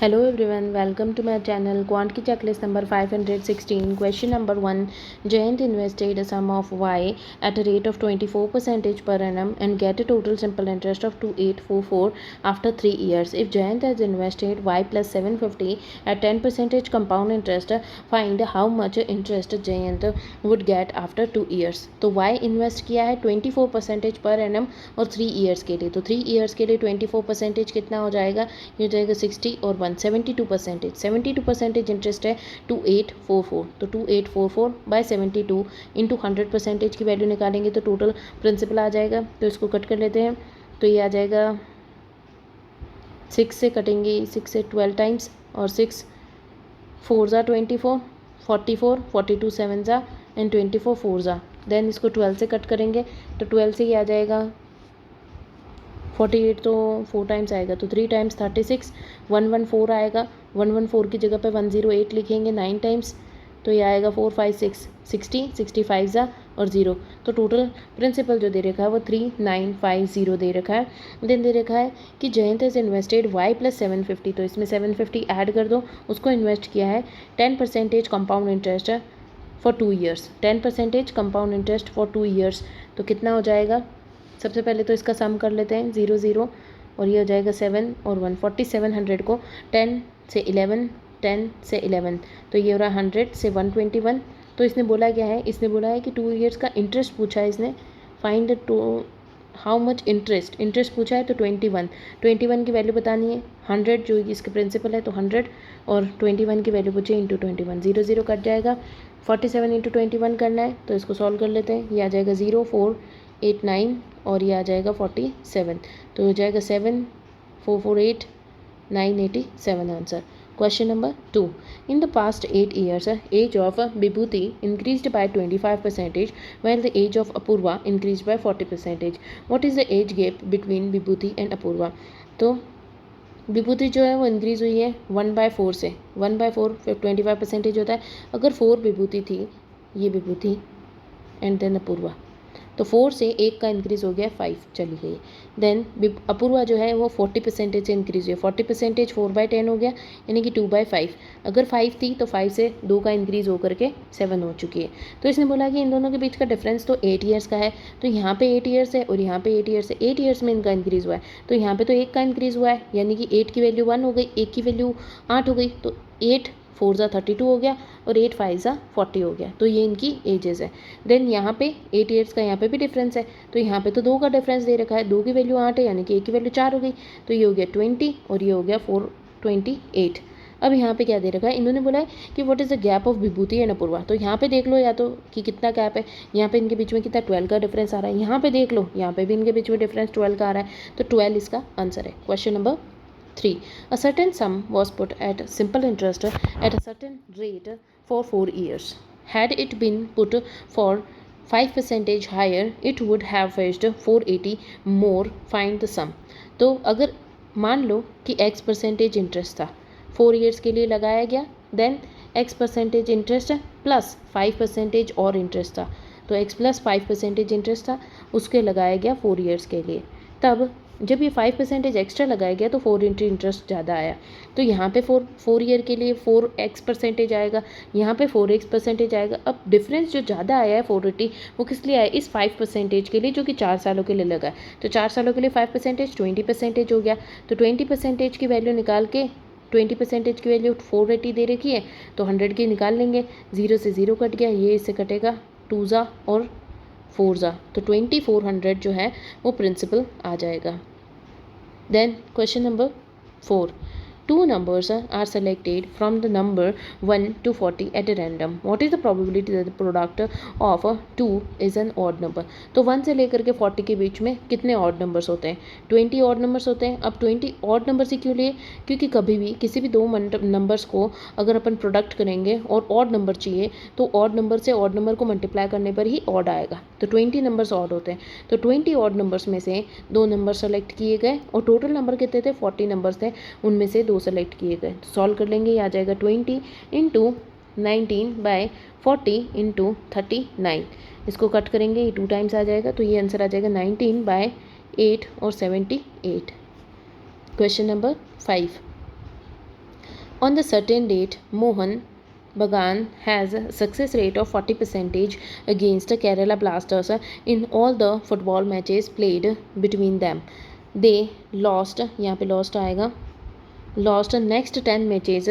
Hello everyone, welcome to my channel Quant Ki Checklist number 516. Question number 1. Jayant invested a sum of Y at a rate of 24% per annum and get a total simple interest of 2844 after 3 years. If Jayant has invested Y plus 750 at 10% compound interest, find how much interest Jayant would get after 2 years. तो Y invest किया है 24% per annum और 3 years के लिए. तो 3 years के लिए 24% कितना हो जाएगा? ये हो जाएगा 60 और 172%. 72% इंटरेस्ट है 2844. तो 2844 बाय 72 इंटू 100% की वैल्यू निकालेंगे तो टोटल प्रिंसिपल आ जाएगा. तो इसको कट कर लेते हैं. तो ये आ जाएगा 6 से कटेंगे, 6 से 12 टाइम्स और 6 4 ज़ा 24, 44, 42 7 ज़ा एंड 24 4 ज़ा. देन इसको 12 से कट करेंगे तो 12 से ये आ जाएगा 48. तो 4 टाइम्स आएगा तो 3 टाइम्स 36. 114 आएगा. 114 की जगह पे 108 लिखेंगे 9 टाइम्स. तो ये आएगा 4 5 6 60, 65 ज़ा और 0. तो टोटल प्रिंसिपल जो दे रखा है वो 3950 दे रखा है. देन दे रखा है कि Jayant is invested Y plus 750. तो इसमें 750 ऐड कर दो. उसको इन्वेस्ट किया है 10% compound interest for 2 years. 10% compound interest for 2 years. तो कितना हो जाएगा? सबसे पहले तो इसका सम कर लेते हैं 0 0 और ये हो जाएगा 7 और 1 4700 को 10 से 11 10 से 11 तो ये हो रहा है 100 से 121. तो इसने बोला क्या है? इसने बोला है कि 2 ईयर्स का इंटरेस्ट पूछा है इसने. Find to how much interest पूछा है. तो 21 की वैल्यू बतानी है. 100 जो इसके प्रिंसिपल है तो 100 और 21 की वैल्यू पूछे इंटू 21. 0 0 कट जाएगा. 47 इंटू 21 करना है तो इसको सॉल्व कर लेते हैं. ये आ जाएगा 0 4 8 9 और ये आ जाएगा 47. तो हो जाएगा 7 4 4 8 987 answer. Question number 2. In the past 8 years, age of Vibhuti increased by 25% while the age of Apurva increased by 40%. What is the age gap between Vibhuti and Apurva? तो विभूति जो है वो इंक्रीज़ हुई है 1/4 से. 1/4 फिर 25% होता है. अगर 4 विभूति थी, ये विभूति एंड देन अपूर्वा, तो 4 से 1 का इंक्रीज़ हो गया 5 चली गई. देन अपूर्वा जो है वो 40% से इंक्रीज़ हुई. 40% 4/10 हो गया यानी कि 2/5. अगर 5 थी तो 5 से 2 का इंक्रीज़ होकर के 7 हो चुकी है. तो इसने बोला कि इन दोनों के बीच का डिफरेंस तो 8 ईयर्स का है. तो यहाँ पे 8 ईयर्स है और यहाँ पे 8 ईयर्स है. 8 ईयर्स में इनका इंक्रीज़ हुआ है तो यहाँ पे तो 1 का इंक्रीज़ हुआ है यानी कि 8 की वैल्यू 1 हो गई, 1 की वैल्यू 8 हो गई. तो 8 4 ज़ा 32 हो गया और 8 5 ज़ा 40 हो गया. तो ये इनकी एजेस है. देन यहाँ पे 8 ईयर्स का यहाँ पे भी डिफरेंस है. तो यहाँ पे तो 2 का डिफरेंस दे रखा है. 2 की वैल्यू 8 है यानी कि 1 की वैल्यू 4 हो गई. तो ये हो गया 20 और ये हो गया 428. अब यहाँ पे क्या दे रखा है? इन्होंने बोला है कि what is the gap of Vibhuti and Apoorva. तो यहाँ पे देख लो या तो कि कितना गैप है. यहाँ पे इनके बीच में कितना 12 का डिफरेंस आ रहा है. यहाँ पे देख लो, यहाँ पे भी इनके बीच में डिफरेंस 12 का आ रहा है. तो 12 इसका आंसर है. Question number 3. A certain sum was put at simple interest at a certain rate for 4 years. Had it been put for 5% higher, it would have fetched 480 more. Find the sum. तो अगर मान लो कि x% interest था, 4 years के लिए लगाया गया. Then x% interest plus 5% और इंटरेस्ट था. तो x प्लस 5% इंटरेस्ट था, उसके लगाया गया 4 ईयर्स के लिए. तब जब ये 5% एक्स्ट्रा लगाया गया तो 4 इंटू इंटरेस्ट ज़्यादा आया. तो यहाँ पे 4 ईयर के लिए 4x% आएगा, यहाँ पे 4x% आएगा. अब डिफरेंस जो ज़्यादा आया है 480 वो किस लिए आया? इस 5% के लिए जो कि 4 सालों के लिए लगा है. तो 4 सालों के लिए 5% 20% हो गया. तो 20% की वैल्यू निकाल के 20% की वैल्यू 480 दे रखी है तो 100 की निकाल लेंगे. 0 से 0 कट गया, ये इससे कटेगा 2 ज़ा और 4 ज़ा. तो 2400 जो है वो प्रिंसिपल आ जाएगा. Then question number 4. Two numbers are selected from the number 1 to 40 at a random. What is the probability that the product of 2 is an odd number? तो 1 से लेकर के 40 के बीच में कितने ऑड नंबर्स होते हैं? 20 ऑड नंबर्स होते हैं. अब 20 ऑड नंबर्स ही क्यों लिए? क्योंकि कभी भी किसी भी 2 नंबर्स को अगर अपन प्रोडक्ट करेंगे और ऑड नंबर चाहिए तो ऑड नंबर से ऑड नंबर को मल्टीप्लाई करने पर ही ऑड आएगा. तो 20 नंबर्स ऑड होते हैं. तो 20 ऑड नंबर्स में से 2 नंबर सेलेक्ट किए गए और टोटल नंबर कितने थे? 40 नंबर्स थे, उनमें से 2 सेलेक्ट किए गए. तो सॉल्व कर लेंगे. ये आ जाएगा 20 इंटू 19/40 इंटू 39. इसको कट करेंगे, ये 2 टाइम्स आ जाएगा. तो ये आंसर आ जाएगा 19/8 और 78. Question number 5. On the certain date, Mohan Bagan has a success rate of 40% against Kerala Blasters in all the football matches played between them. They lost, यहाँ पे lost आएगा, lost next 10 matches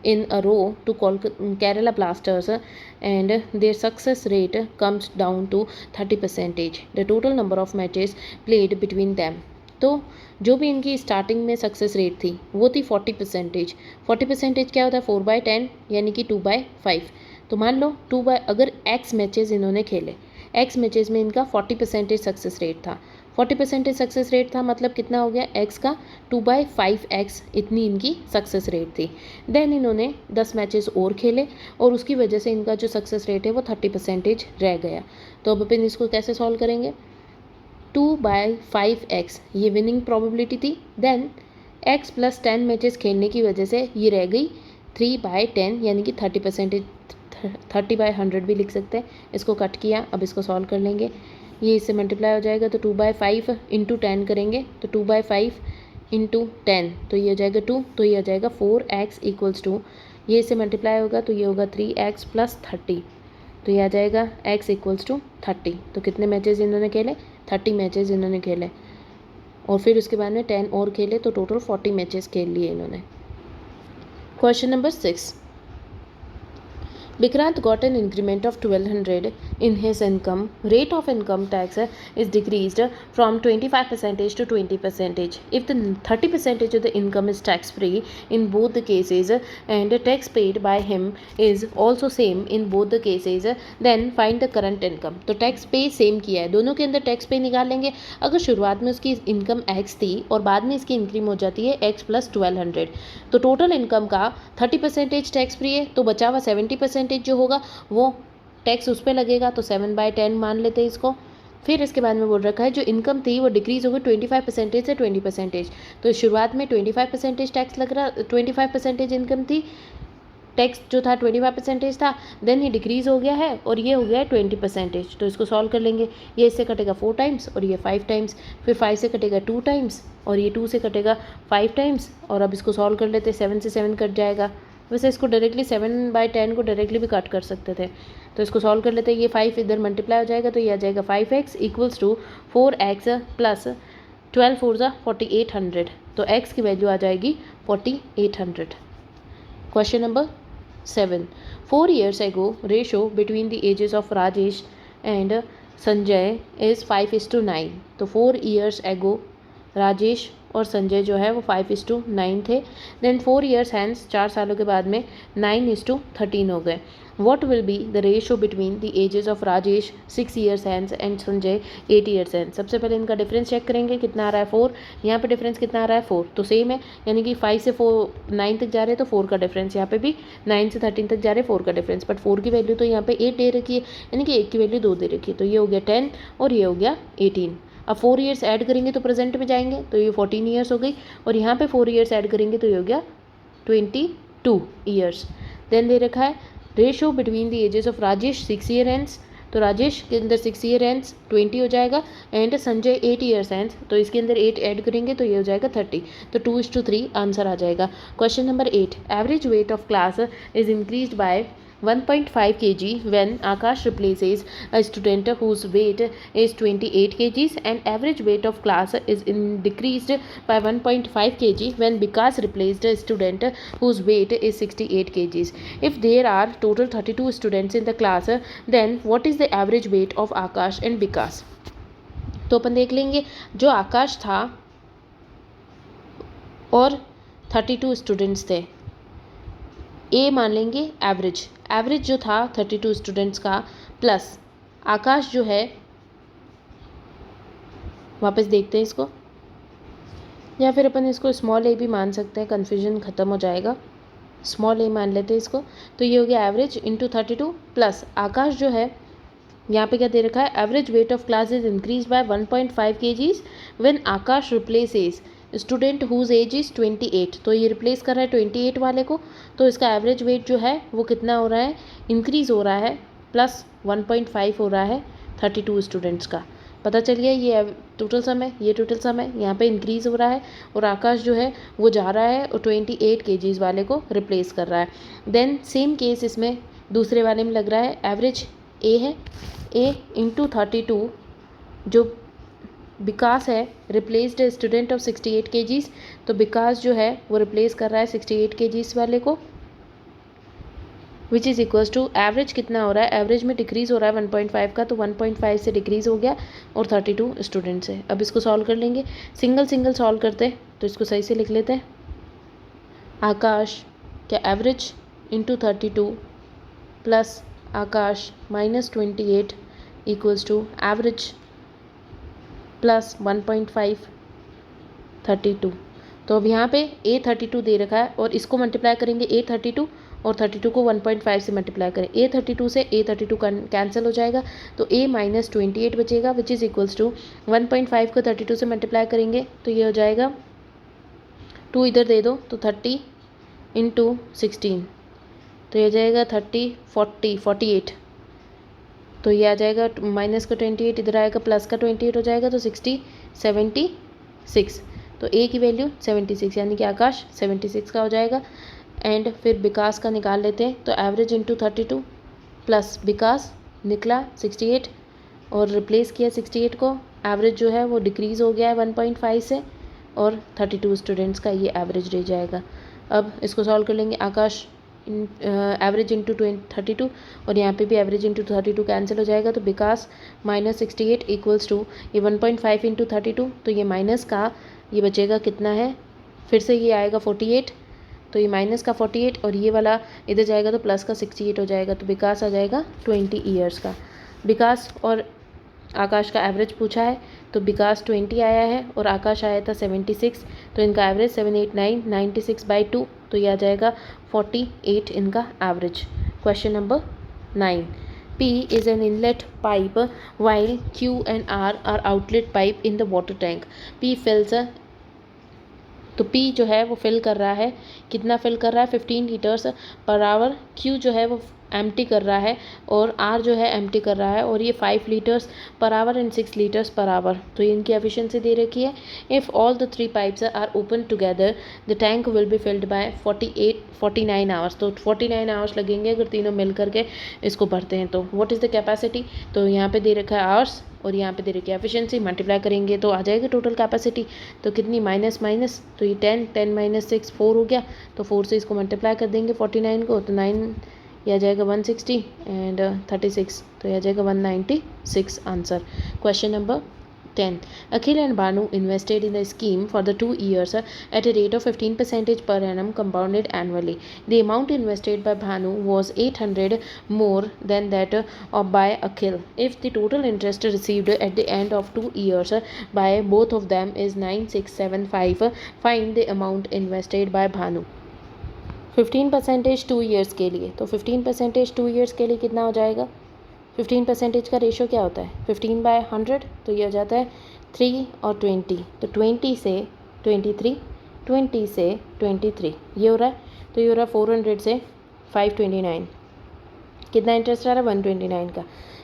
in a row to Kerala Blasters and their success rate comes down to 30%. The total number of matches played between them. तो जो भी इनकी starting में success rate थी वो थी 40%। 40% क्या होता है 4/10 यानी कि 2/5। तो मान लो अगर एक्स मैचेस इन्होंने खेले, एक्स मैचेस में इनका 40% सक्सेस रेट था। 40% सक्सेस रेट था मतलब कितना हो गया, एक्स का 2/5x इतनी इनकी सक्सेस रेट थी। देन इन्होंने 10 मैचेस और खेले और उसकी वजह से इनका जो सक्सेस रेट है वो 30% रह गया। तो अब अपन इसको कैसे सॉल्व करेंगे, 2/5x ये विनिंग प्रोबेबिलिटी थी। देन x + 10 मैचेस खेलने की वजह से ये रह गई 3/10 यानी कि 30%। 30/100 भी लिख सकते हैं। इसको कट किया, अब इसको सॉल्व कर लेंगे। ये इससे मल्टीप्लाई हो जाएगा तो 2/5 × 10 करेंगे तो 2/5 × 10 तो ये हो जाएगा 2, तो ये हो जाएगा 4x = ये इससे मल्टीप्लाई होगा तो ये होगा 3x + 30 तो ये आ जाएगा x = 30। तो कितने मैचेस इन्होंने खेले, 30 मैचेस इन्होंने खेले और फिर उसके बाद में 10 और खेले तो टोटल 40 मैचेस खेल लिए इन्होंने। Question number 6, Vikrant got an increment of 1200 in his income. Rate of income tax is decreased from 25% to 20%. If the 30% of the income is tax free in both the cases and the tax paid by him is also same in both the cases, then find the current income. तो tax पे same किया है, दोनों के अंदर tax पे निकाल लेंगे। अगर शुरुआत में उसकी इनकम x थी और बाद में इसकी इंक्रीम हो जाती है x + 1200 तो टोटल इनकम का 30% टैक्स फ्री है, तो बचा हुआ 70% जो होगा वो टैक्स उस पर लगेगा। तो 7/10 मान लेते हैं इसको। फिर इसके बाद में बोल रखा है जो इनकम थी वो डिक्रीज हो गई 25% से 20%। तो शुरुआत में 25% टैक्स लग रहा, 25% इनकम थी, टैक्स जो था 25% था, देन ये डिक्रीज़ हो गया है और ये हो गया है 20%। तो इसको सॉल्व कर लेंगे। ये इससे कटेगा 4 टाइम्स और ये 5 टाइम्स, फिर 5 से कटेगा 2 टाइम्स और ये 2 से कटेगा 5 टाइम्स। और अब इसको सॉल्व कर लेते हैं, 7 से 7 कट जाएगा। वैसे इसको डायरेक्टली 7/10 को डायरेक्टली भी कट कर सकते थे। तो इसको सॉल्व कर लेते हैं। ये 5 इधर मल्टीप्लाई हो जाएगा तो ये आ जाएगा 5x = 4x + 12 4 4800। तो x की वैल्यू आ जाएगी 4800। Question number 7, 4 years ago ratio between the ages of Rajesh and Sanjay is 5:9। तो 4 years ago राजेश और संजय जो है वो 5:9 थे। देन 4 years हैंस 4 सालों के बाद में 9:13 हो गए। What will be the ratio between the ages of Rajesh 6 years hence and Sanjay 8 years hence? सबसे पहले इनका डिफरेंस चेक करेंगे, कितना आ रहा है 4, यहाँ पे डिफरेंस कितना आ रहा है 4, तो सेम है, यानी कि 5 से 9 तक जा रहे हैं तो 4 का डिफरेंस, यहाँ पे भी 9 से 13 तक जा रहे हैं 4 का डिफरेंस, बट 4 की वैल्यू तो यहाँ पे 8 दे रखी है, यानी कि 1 की वैल्यू 2 दे रखी है। तो ये हो गया 10 और ये हो गया 18। अब 4 ईयर्स ऐड करेंगे तो प्रेजेंट में जाएंगे तो ये 14 ईयर्स हो गई और यहाँ पे 4 ईयर्स ऐड करेंगे तो ये हो गया 22 ईयर्स। देन दे रखा है ratio between the ages of Rajesh 6 year hence, तो राजेश के अंदर 6 ईयर हैंस 20 हो जाएगा एंड संजय 8 ईयर्स हैंस, तो इसके अंदर 8 ऐड करेंगे तो ये हो जाएगा 30। तो 2:3 आंसर आ जाएगा। Question number 8, average weight of class is increased by 1.5 kg when Akash replaces a student whose weight is 28 kgs and average weight of class is decreased by 1.5 kg when Vikas replaced a student whose weight is 68 kgs. If there are total 32 students in the class, then what is the average weight of Akash and Vikas? तो अपन देख लेंगे जो आकाश था और 32 students थे, ए मान लेंगे average जो था 32 स्टूडेंट्स का प्लस आकाश जो है, वापस देखते हैं इसको, या फिर अपन इसको स्मॉल ए भी मान सकते हैं, कन्फ्यूजन ख़त्म हो जाएगा, स्मॉल ए मान लेते हैं इसको। तो ये हो गया एवरेज इंटू 32 प्लस आकाश जो है यहाँ पे क्या दे रखा है, average weight of class is increase by 1.5 kgs when Akash replaces student whose age is 28, तो ये रिप्लेस कर रहा है 28 वाले को, तो इसका एवरेज वेट जो है वो कितना हो रहा है, इंक्रीज़ हो रहा है, प्लस 1.5 हो रहा है 32 स्टूडेंट्स का। पता चल गया ये टोटल सम है, ये टोटल सम है, यहाँ पे इंक्रीज़ हो रहा है और आकाश जो है वो जा रहा है और 28 kgs वाले को रिप्लेस कर रहा है। देन सेम केस इसमें दूसरे वाले में लग रहा है, एवरेज ए है, ए इंटू 32 जो विकास है रिप्लेस्ड स्टूडेंट ऑफ 68 kgs, तो विकास जो है वो रिप्लेस कर रहा है 68 kgs वाले को, which is equals to average कितना हो रहा है, एवरेज में डिक्रीज़ हो रहा है 1.5 का, तो 1.5 से डिक्रीज़ हो गया और 32 स्टूडेंट्स है। अब इसको सॉल्व कर लेंगे, सिंगल सिंगल सॉल्व करते तो इसको सही से लिख लेते हैं। आकाश क्या average into 32 plus Akash minus 28 equals to average plus 1.5 32। तो अब यहाँ पे A32 दे रखा है और इसको मल्टीप्लाई करेंगे A32 और 32 को 1.5 से मल्टीप्लाई करें, A32 से A32 कैंसिल हो जाएगा तो A माइनस 28 बचेगा, विच इज़ इक्वल्स टू 1.5 को 32 से मल्टीप्लाई करेंगे तो ये हो जाएगा 2 इधर दे दो तो 30 इंटू 16, तो ये आ जाएगा 30 40 48, तो ये आ जाएगा माइनस का 28 इधर आएगा प्लस का 28 हो जाएगा तो 60 76, तो ए की वैल्यू 76 यानी कि आकाश 76 का हो जाएगा। एंड फिर विकास का निकाल लेते हैं, तो एवरेज इंटू 32 प्लस विकास निकला 68 और रिप्लेस किया 68 को, एवरेज जो है वो डिक्रीज़ हो गया है 1.5 से और 32 स्टूडेंट्स का ये एवरेज रह जाएगा। अब इसको सॉल्व कर लेंगे, आकाश एवरेज इंटू 32 और यहाँ पे भी एवरेज इंटू 32 कैंसिल हो जाएगा, तो विकास माइनस 68 इक्वल्स टू ये 1.5 इंटू 32, तो ये माइनस का ये बचेगा कितना है, फिर से ये आएगा 48, तो ये माइनस का 48 और ये वाला इधर जाएगा तो प्लस का 68 हो जाएगा, तो विकास आ जाएगा 20 ईयर्स का। विकास और आकाश का एवरेज पूछा है तो विकास 20 आया है और आकाश आया था 76, तो इनका एवरेज 789 96/2, तो ये आ जाएगा 48 इनका average. Question number 9, P is an inlet pipe while Q and R are outlet pipe in the water tank. P fills a, तो P जो है वो फिल कर रहा है, कितना फिल कर रहा है 15 लीटर्स पर आवर, Q जो है वो एम्प्टी कर रहा है और R जो है एम्प्टी कर रहा है और ये 5 litres per hour and 6 litres per hour, तो ये इनकी एफिशिएंसी दे रखी है। If all the 3 pipes are open together the tank will be filled by 49 hours, तो 49 आवर्स लगेंगे अगर तीनों मिल करके इसको भरते हैं। तो व्हाट इज़ द कैपेसिटी, तो यहाँ पे दे रखा है आवर्स और यहाँ पे दे रखी है एफिशिएंसी, मल्टीप्लाई करेंगे तो आ जाएगी टोटल कैपेसिटी, तो कितनी माइनस माइनस, तो ये 10 माइनस 6 4 हो गया, तो 4 से इसको मल्टीप्लाई कर देंगे 49 को, तो 9 ये आ जाएगा 160 एंड 36, तो ये आ जाएगा 196 answer. Question number 10, Akhil and Banu invested in the scheme for the 2 years at a rate of 15% per annum compounded annually. The amount invested by Banu was 800 more than that by Akhil. If the total interest received at the end of 2 years by both of them is 9675, find the amount invested by Banu. 15% 2 years के लिए, तो 15% 2 years के लिए कितना हो जाएगा, 15% का ratio क्या होता है 15/100, तो ये हो जाता है 3 और 20, तो 20 से 23 20 से 23 ये हो रहा है, तो ये हो रहा है 400 से 529, कितना इंटरेस्ट आ रहा है 129 का।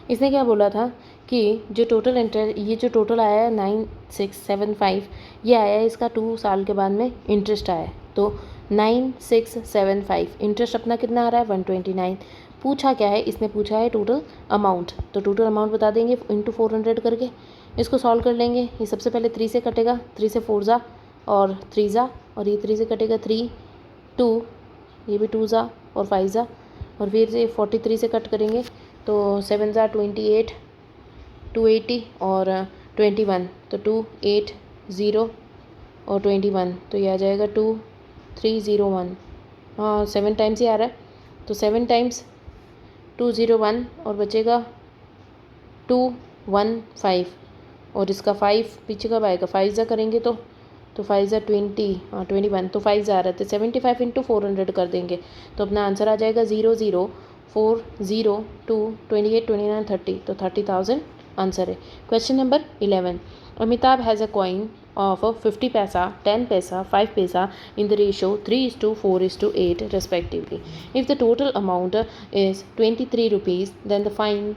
इसने क्या बोला था कि जो टोटल इंटरेस्ट, ये जो टोटल आया है 9675, ये आया है इसका 2 साल के बाद में इंटरेस्ट आया है, तो 9675 इंटरेस्ट अपना कितना आ रहा है 129। पूछा क्या है, इसने पूछा है टोटल अमाउंट, तो टोटल अमाउंट बता देंगे इंटू 400 करके, इसको सॉल्व कर लेंगे। ये सबसे पहले 3 से कटेगा, 3 से 4 जा और 3 जा, और ये 3 से कटेगा 3 2, ये भी 2 जा और 5 जा, और फिर से 43 से कट करेंगे तो 7 जा 28 280 और 21, तो 280 और 21, तो ये आ जाएगा 2301, हाँ 7 टाइम्स ही आ रहा है, तो 7 टाइम्स 201 और बचेगा 215, और इसका 5 पीछे कब आएगा 5 जा करेंगे तो 5 जा 20, हाँ 21, तो 5 जा रहा है, तो 75 इंटू 400 कर देंगे तो अपना आंसर आ जाएगा 00402 28 29 30, तो 30,000 आंसर है। Question number 11, Amitabh has a coin of 50 paisa, 10 paisa, 5 paisa in the ratio 3:4:8 respectively. If the total amount is 23 rupees, then find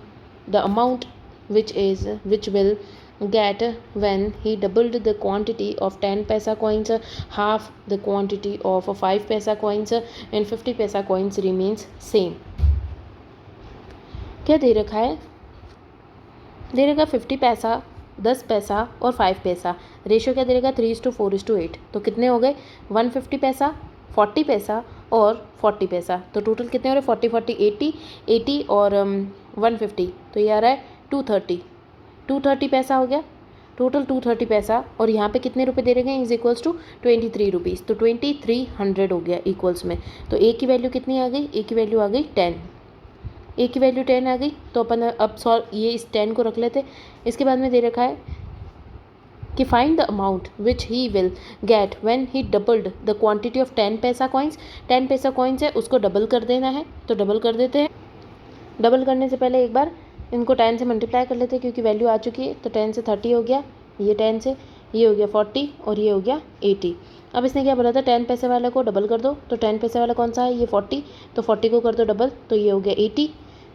the amount which will get when he doubled the quantity of 10 paisa coins, half the quantity of 5 paisa coins, and 50 paisa coins remains same. क्या दे रखा है? दे रखा 50 पैसा, 10 पैसा और 5 पैसा। Ratio क्या दे रखा? 3:4:8। तो कितने हो गए? 150 पैसा, 40 पैसा और 40 पैसा। तो टोटल कितने हो रहे? 40 40 80 80 और 150। तो ये आ रहा है 230 पैसा हो गया। टोटल 230 पैसा। और यहाँ पे कितने रुपए दे रखे हैं? Is equals to 23 rupees. तो 2300 हो गया इक्वल्स में। तो ए की वैल्यू कितनी आ गई? ए की वैल्यू आ गई 10। ए की वैल्यू 10 आ गई। तो अपन अब सॉल्व ये इस 10 को रख लेते। इसके बाद में दे रखा है कि find the amount which he will get when he doubled the quantity of 10 पैसा कॉइन्स। 10 पैसा कॉइन्स है, उसको डबल कर देना है। तो डबल कर देते हैं। डबल करने से पहले एक बार इनको 10 से मल्टीप्लाई कर लेते हैं, क्योंकि वैल्यू आ चुकी है। तो 10 से 30 हो गया, ये 10 से ये हो गया 40 और ये हो गया 80। अब इसने क्या बोला था? 10 पैसे वाले को डबल कर दो। तो 10 पैसे वाला कौन सा है? ये 40। तो 40 को कर दो डबल, तो ये हो गया 80।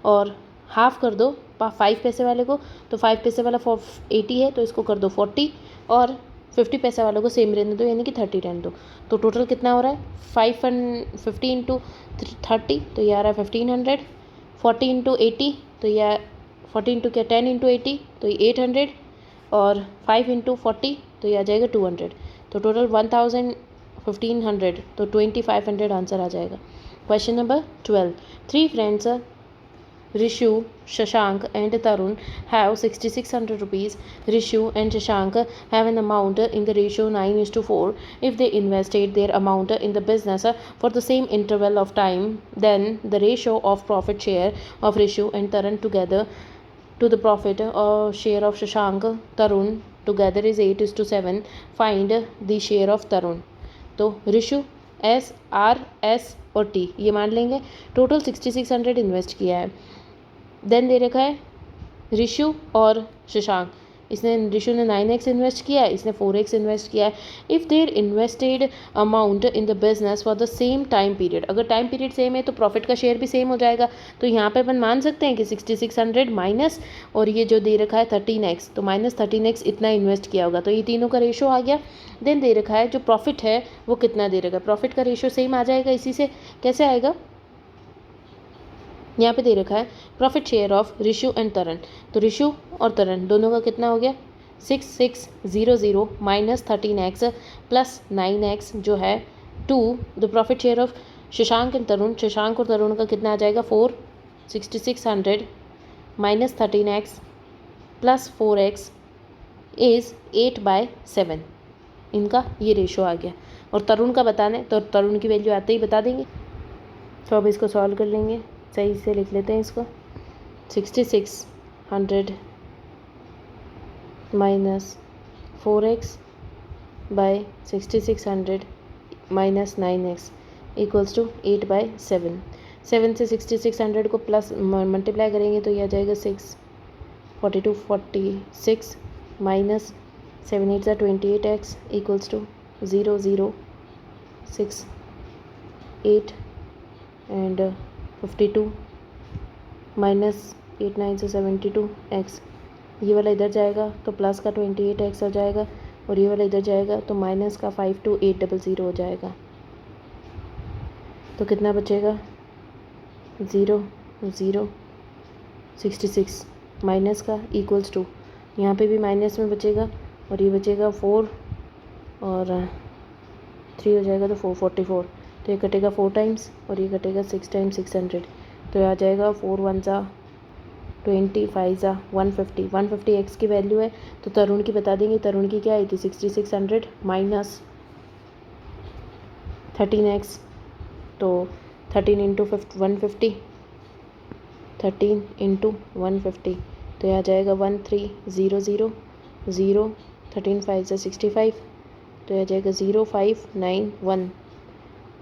और हाफ कर दो 5 पैसे वाले को। तो 5 पैसे वाला 80 है, तो इसको कर दो 40। और 50 पैसे वालों को सेम रहने दो, यानी कि 30 रहने दो। तो टोटल कितना हो रहा है? 550 इंटू 30, तो ये आ रहा है 1500। 40 इंटू 80, तो यह 40 इंटू क्या 10 इंटू 80, तो ये 800। और 5 इंटू 40, तो ये आ जाएगा 200। तो टोटल 1000 1500, तो 2500 आंसर आ जाएगा। Question number 12। 3 friends Rishu, Shashank and Tarun have 6600 rupees. Rishu and Shashank have an amount in the ratio 9:4. If they invested their amount in the business for the same interval of time, then the ratio of profit share of Rishu and Tarun together to the profit or share of Shashank Tarun together is 8:7. Find the share of Tarun. तो Rishu SRS और T ये मान लेंगे। Total 6600 invest किया है। Then दे रखा है रिशु और शशांक। रिशु ने 9x इन्वेस्ट किया है, इसने 4x इन्वेस्ट किया है। If there invested amount in the business for the same time period, अगर टाइम पीरियड सेम है तो प्रॉफिट का शेयर भी सेम हो जाएगा। तो यहाँ पे अपन मान सकते हैं कि 6600 माइनस और ये जो दे रखा है 13x, तो माइनस 13x इतना इन्वेस्ट किया होगा। तो ये तीनों का रेशो आ गया। देन दे रखा है जो प्रॉफिट है वो कितना दे रखा है। प्रॉफिट का रेशो सेम आ जाएगा इसी से। कैसे आएगा? यहाँ पे दे रखा है profit share of Rishu and Taran. तो रिशु और तरन दोनों का कितना हो गया? 6600 माइनस 13x प्लस 9x जो है 2 the profit share of Shashank and Tarun. Shashank और तरुण का कितना आ जाएगा? 4। 6600 minus 13x plus 4x is 8/7। इनका ये रेशो आ गया। और तरुण का बताना है, तो तरुण की वैल्यू आते ही बता देंगे। तो अब इसको सॉल्व कर लेंगे, सही से लिख लेते हैं इसको। 6600 minus 4x by 6600 minus 9x equals to 8/7। 7 से 6600 को प्लस मल्टीप्लाई करेंगे तो यह आ जाएगा 6 42 46 minus 7 8 28x equals to 0 0 6 8 and 52 minus 8 9 से 72x। ये वाला इधर जाएगा तो प्लस का 28x हो जाएगा, और ये वाला इधर जाएगा तो माइनस का 52800 हो जाएगा। तो कितना बचेगा? 0 0 66 माइनस का इक्वल्स टू, यहाँ पे भी माइनस में बचेगा और ये बचेगा 4 और 3 हो जाएगा तो 444। तो ये कटेगा 4 टाइम्स और ये कटेगा 6 टाइम्स 600। तो ये आ जाएगा 4 1 ज़ा 20 5 ज़ा 150। 150x की वैल्यू है। तो तरुण की बता देंगे। तरुण की क्या आई थी? 6600 माइनस 13x, तो 13 इंटू 150 13 इंटू 150, तो यह आ जाएगा 1300 0 13 5 ज़ा 65, तो यह आ जाएगा 0591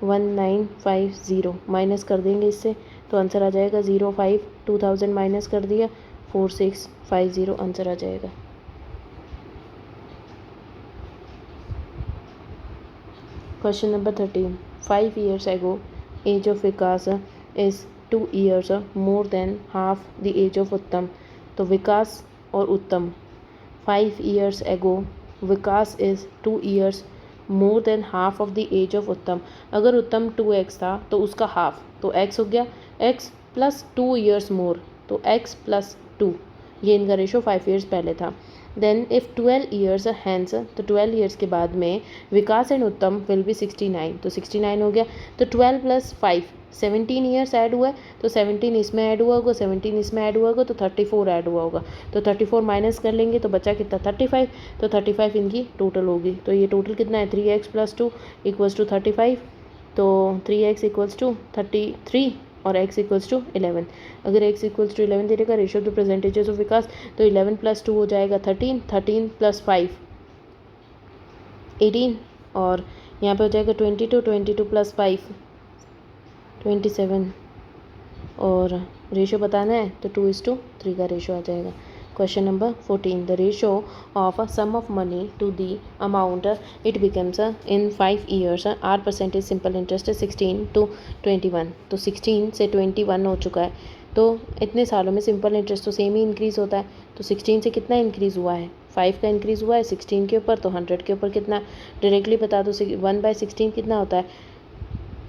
1950। माइनस कर देंगे इससे तो आंसर आ जाएगा 05 2000 माइनस कर दिया 4650 आंसर आ जाएगा। Question number 13। 5 years ago age of Vikas is 2 years more than half the age of Uttam. तो विकास और Uttam 5 years ago Vikas is 2 years more than half of the age of Uttam. अगर उत्तम 2x था तो उसका हाफ, तो x हो गया x प्लस 2 years मोर, तो x प्लस 2, ये इनका रेशो 5 years पहले था। देन इफ़ 12 years हैंस, तो 12 years के बाद में विकास एंड उत्तम विल बी 69, तो 69 हो गया। तो 12 प्लस 5 17 years ऐड हुआ है, तो 17 इसमें ऐड हुआ होगा, 17 इसमें ऐड हुआ होगा, तो 34 ऐड हुआ होगा। तो 34 माइनस कर लेंगे तो बचा कितना 35, तो 35 इनकी टोटल होगी। तो ये टोटल कितना है 3x प्लस 2 इक्वल्स टू 35, तो 3x इक्वल्स टू 33 और x इक्वल्स टू 11। अगर x इक्वल्स टू 11 दे देगा ratio of the percentages of Vikas, तो 11 प्लस 2 हो जाएगा 13, 13 प्लस 5 18, और यहाँ पे हो जाएगा 22, 22 प्लस 5 27, और रेशियो बताना है तो 2:3 का रेशियो आ जाएगा। Question number 14, the ratio of sum of money to the amount it becomes in 5 years R percentage simple interest 16 to 21, तो 16 से 21 हो चुका है। तो इतने सालों में सिंपल इंटरेस्ट तो सेम ही इंक्रीज़ होता है, तो 16 से कितना इंक्रीज़ हुआ है 5 का इंक्रीज़ हुआ है 16 के ऊपर, तो 100 के ऊपर कितना डायरेक्टली बता दो 1/16 कितना होता है।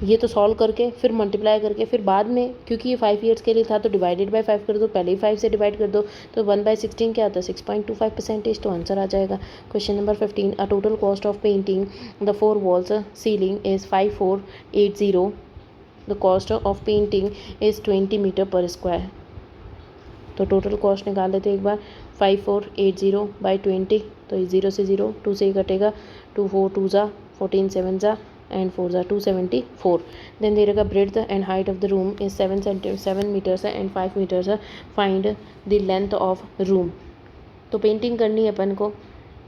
ये तो सॉल्व करके फिर मल्टीप्लाई करके फिर बाद में, क्योंकि ये 5 years के लिए था तो डिवाइडेड बाय 5 कर दो, पहले ही 5 से डिवाइड कर दो, तो 1/16 क्या आता है 6.25%, तो आंसर आ जाएगा। Question number 15, a total cost of painting the 4 walls ceiling is 5480, the cost of painting is 20 metre per square. तो टोटल कॉस्ट निकाल लेते एक बार, 5480 बाई 20, तो ये 0 से 0 2 से ही कटेगा, 2 4 2 ज़ा 14 7 ज़ा and 4 ज़ा 274। then दे रखा breadth and height of the room is 7 meters and 5 meters, find the length of room। तो पेंटिंग करनी है अपन को,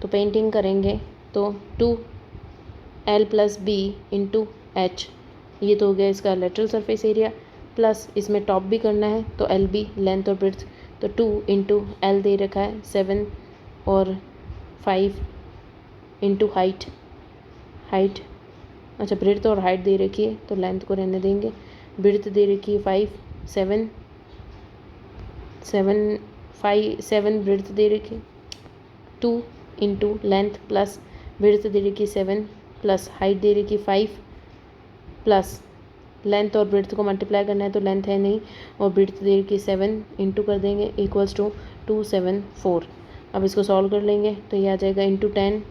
तो पेंटिंग करेंगे तो 2l plus B into H, ये तो हो गया इसका लेटरल सरफेस एरिया, प्लस इसमें टॉप भी करना है तो एल बी लेंथ और ब्रेड्थ, तो 2 इंटू एल दे रखा है 7 और 5 इंटू हाइट, अच्छा ब्रेड्थ और हाइट दे रखी है तो लेंथ को रहने देंगे, ब्रेड्थ दे रखी है 5 7 ब्रेड्थ दे रखी 2 इंटू लेंथ प्लस ब्रेड्थ दे रखी 7 प्लस हाइट दे रखी 5 प्लस लेंथ और ब्रेड्थ को मल्टीप्लाई करना है तो लेंथ है नहीं, और ब्रेड्थ दे रखी 7 इंटू कर देंगे इक्वल्स टू 274। अब इसको सॉल्व कर लेंगे तो ये आ जाएगा इंटू 10,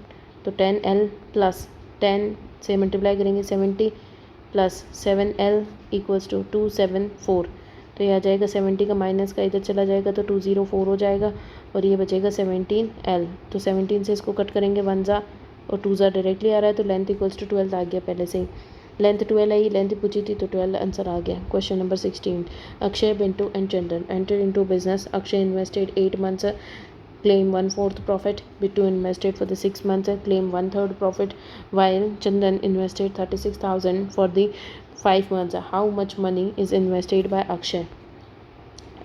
तो 10l प्लस 10 से मल्टीप्लाई करेंगे 70 प्लस 7l इक्वल्स टू 274, तो ये आ जाएगा 70 का माइनस का इधर चला जाएगा तो 204 हो जाएगा, और ये बचेगा 17l, तो 17 से इसको कट करेंगे 1 ज़ा और 2 ज़ा डायरेक्टली आ रहा है, तो लेंथ इक्वल्स टू 12 आ गया पहले से ही, लेंथ 12 आई, लेंथ पूछी थी तो 12 आंसर आ गया। Question number 16, Akshay Bintu and Chandan enter into business, Akshay invested 8 months, claim 1/4 profit, Bittu invested for the 6 months, claim 1/3 profit, while Chandan invested 36,000 for the 5 months. How much money is invested by Akshay?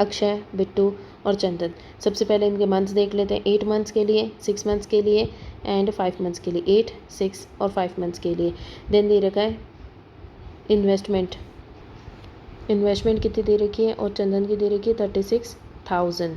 Akshay, Bittu और चंदन। सबसे पहले इनके months देख लेते हैं, 8 months के लिए, 6 months के लिए एंड 5 months के लिए, 8 6 और 5 months के लिए। देन दे रखा है इन्वेस्टमेंट कितनी दे रखी है, और चंदन की दे रखी है 36,000।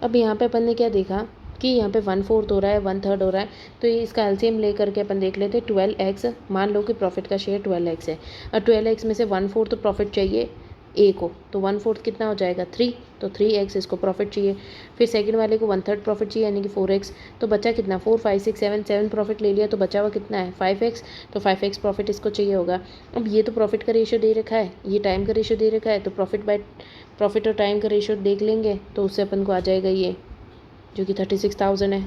अब यहाँ पे अपन ने क्या देखा कि यहाँ पे 1/4 हो रहा है 1/3 हो रहा है, तो ये इसका एलसीएम ले करके अपन देख लेते हैं। 12x, मान लो कि प्रॉफिट का शेयर 12x है, और 12x में से 1/4 तो प्रॉफिट चाहिए ए को, तो 1/4 कितना हो जाएगा 3, तो 3x इसको प्रॉफिट चाहिए। फिर सेकंड वाले को 1/3 प्रॉफिट चाहिए यानी कि 4x, तो बचा कितना 4 5 6 7 प्रॉफिट ले लिया, तो बचा हुआ कितना है 5x, तो 5x प्रॉफिट इसको चाहिए होगा। अब ये तो प्रॉफिट का रेशियो दे रखा है, ये टाइम का रेशियो दे रखा है, तो प्रॉफिट और टाइम का रेशियो देख लेंगे तो उससे अपन को आ जाएगा ये जो कि 36,000 है।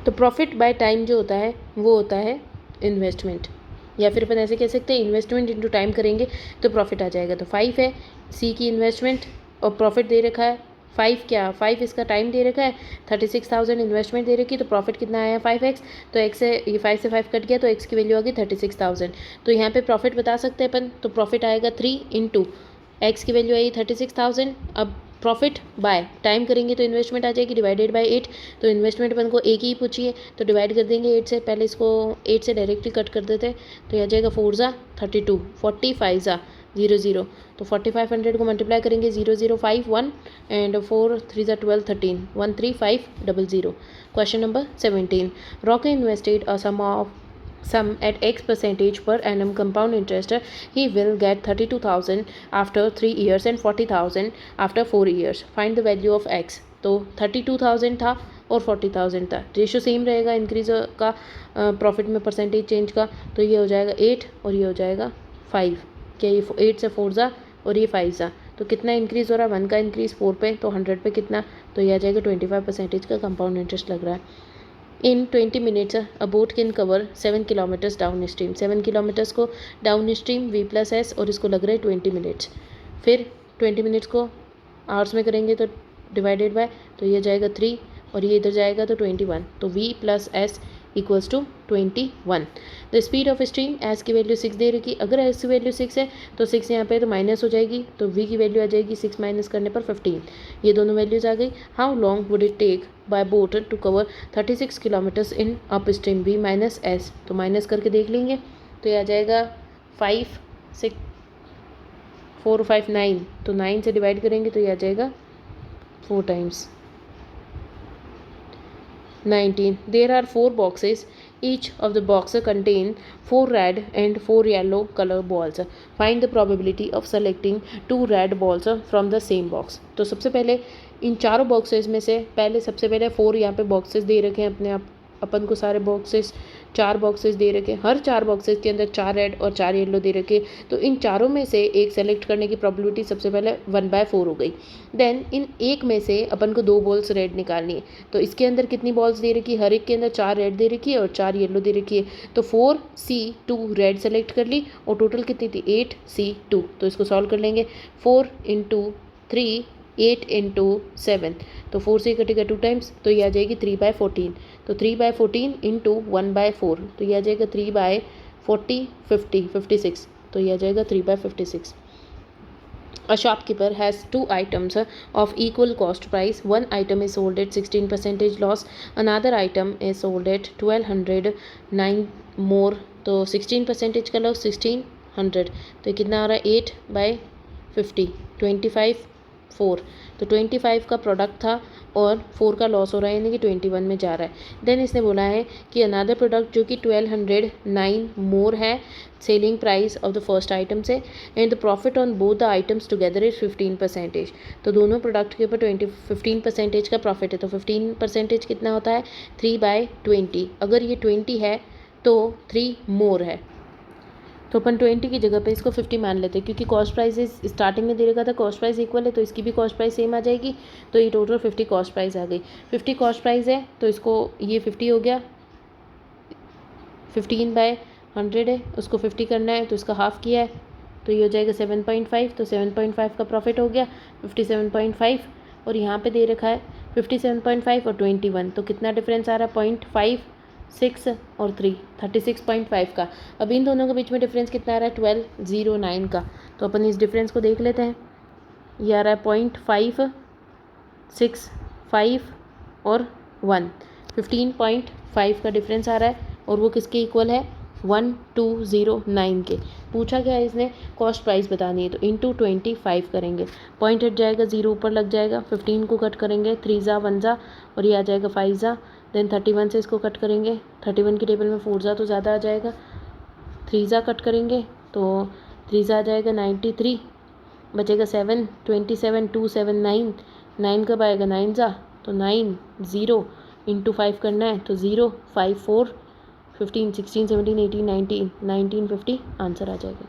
तो प्रॉफिट बाय टाइम जो होता है वो होता है इन्वेस्टमेंट, या फिर अपन ऐसे कह सकते हैं इन्वेस्टमेंट इंटू टाइम करेंगे तो प्रॉफिट आ जाएगा। तो 5 है सी की इन्वेस्टमेंट और प्रॉफिट दे रखा है 5 इसका टाइम दे रखा है, 36,000 इन्वेस्टमेंट दे रखी, तो प्रॉफिट कितना आया 5x, तो x से ये 5 से 5 कट गया तो x की वैल्यू आ गई 36,000। तो यहाँ पे प्रॉफिट बता सकते हैं अपन, तो प्रॉफिट आएगा 3 इंटू x की वैल्यू आई 36,000। अब प्रॉफिट बाय टाइम करेंगे तो इन्वेस्टमेंट आ जाएगी डिवाइडेड बाय 8, तो इन्वेस्टमेंट अपन को एक ही पूछी है तो डिवाइड कर देंगे 8 से, पहले इसको 8 से डायरेक्टली कट कर देते हैं, तो यह आ जाएगा 4 ज़ा 32, 45 ज़ा 0 0, तो 4500 को मल्टीप्लाई करेंगे 0 0 5 1 and 4 3 12 13 13500. Question number 17. Rocky invested a sum at X percentage per annum compound interest. He will get 32,000 after 3 years and 40,000 after 4 years. Find the value of X. तो 32,000 था और 40,000 था. रेशो सेम रहेगा इंक्रीज का profit में percentage change का. तो ये हो जाएगा 8 और ये हो जाएगा 5. क्या ये 8 से 4 जा और ये 5 जा. तो कितना इंक्रीज़ हो रहा है, 1 का इंक्रीज़ 4 पे, तो 100 पे कितना, तो ये आ जाएगा 25% का कंपाउंड इंटरेस्ट लग रहा है. इन 20 minutes a boat can cover 7 kilometres down stream. 7 kilometres को डाउन स्ट्रीम V+S और इसको लग रहा है 20 मिनट्स. फिर 20 मिनट्स को आवर्स में करेंगे तो डिवाइडेड बाय, तो ये जाएगा 3 और ये इधर जाएगा तो 21. तो V+S equals to 21. The speed of stream S की वैल्यू 6 दे रखी. अगर एस की वैल्यू 6 है तो 6 यहाँ पे तो माइनस हो जाएगी, तो V की वैल्यू आ जाएगी 6 माइनस करने पर 15. ये दोनों वैल्यूज आ गई. How long would it take by boat to cover 36 kilometres in up stream V-S. तो माइनस करके देख लेंगे, तो ये आ जाएगा 5 6 4 5 9. तो 9 से डिवाइड करेंगे तो ये आ जाएगा 4 times 19. There are 4 boxes. Each of the boxes contain 4 red and 4 yellow color balls. Find the probability of selecting 2 red balls from the same box. तो सबसे पहले इन चारों बॉक्सेस में से सबसे पहले 4 यहाँ पे बॉक्सेस दे रखे हैं अपने अपन को. सारे बॉक्सेस 4 बॉक्सेस दे रखे. हर 4 बॉक्सेस के अंदर 4 रेड और 4 येलो दे रखे. तो इन चारों में से एक सेलेक्ट करने की प्रोबेबिलिटी सबसे पहले 1/4 हो गई. देन इन एक में से अपन को 2 बॉल्स रेड निकालनी है. तो इसके अंदर कितनी बॉल्स दे रखी है, हर एक के अंदर 4 रेड दे रखी है और 4 येलो दे रखी है. तो 4C2 रेड सेलेक्ट कर ली और टोटल कितनी थी 8C2. तो इसको सॉल्व कर लेंगे. 4 × 3 8 × 7. तो 4 से कटेगा 2 टाइम्स, तो ये आ जाएगी 3/14. तो 3/14 × 1/4, तो ये आ जाएगा 3/40 50 56. तो ये आ जाएगा 3/56. A shopkeeper has 2 items of equal cost price. One item is sold at 16% loss. Another item is sold at 1209 more. तो 16% का लॉस 1600. तो ये कितना आ रहा है 8/50 25 4. तो 25 का प्रोडक्ट था और 4 का लॉस हो रहा है, यानी कि 21 में जा रहा है. देन इसने बोला है कि अनदर प्रोडक्ट जो कि 1209 मोर है selling price of the first item से, and the profit on both the items together is 15%. तो दोनों प्रोडक्ट के ऊपर 15% का प्रॉफिट है. तो 15% कितना होता है 3/20. अगर ये 20 है तो 3 मोर है, तो अपन 20 की जगह पे इसको 50 मान लेते हैं, क्योंकि कॉस्ट प्राइस स्टार्टिंग में दे रखा था कॉस्ट प्राइस इक्वल है, तो इसकी भी कॉस्ट प्राइस सेम आ जाएगी. तो ये टोटल 50 कॉस्ट प्राइस आ गई. 50 कॉस्ट प्राइस है तो इसको ये 50 हो गया. 15/100 है, उसको 50 करना है तो इसका हाफ किया है, तो ये हो जाएगा 7.5. तो 7.5 का प्रॉफिट हो गया 57.5. और यहाँ पे दे रखा है 57.5 और 21. तो कितना डिफरेंस आ रहा है 0.5 6 और 3 36.5 का. अब इन दोनों के बीच में डिफरेंस कितना आ रहा है 1209 का. तो अपन इस डिफरेंस को देख लेते हैं. ये आ रहा है 0.565 और 1 15.5 का डिफरेंस आ रहा है, और वो किसके इक्वल है 1209 के. पूछा क्या है इसने, कॉस्ट प्राइस बतानी है, तो इंटू 25 करेंगे. पॉइंट हट जाएगा, 0 ऊपर लग जाएगा. 15 को कट करेंगे 3 जा 1 जा और ये आ जाएगा 5 जा. देन 31 से इसको कट करेंगे, 31 की टेबल में 4 जा तो ज़्यादा आ जाएगा. 3 जा कट करेंगे तो 3 जा आ जाएगा 93, बचेगा 7 27 2 7 9. 9 कब आएगा 9 जा, तो 9 0 × 5 करना है, तो 0 5 4 15 16 17 18 19 1950 आंसर आ जाएगा.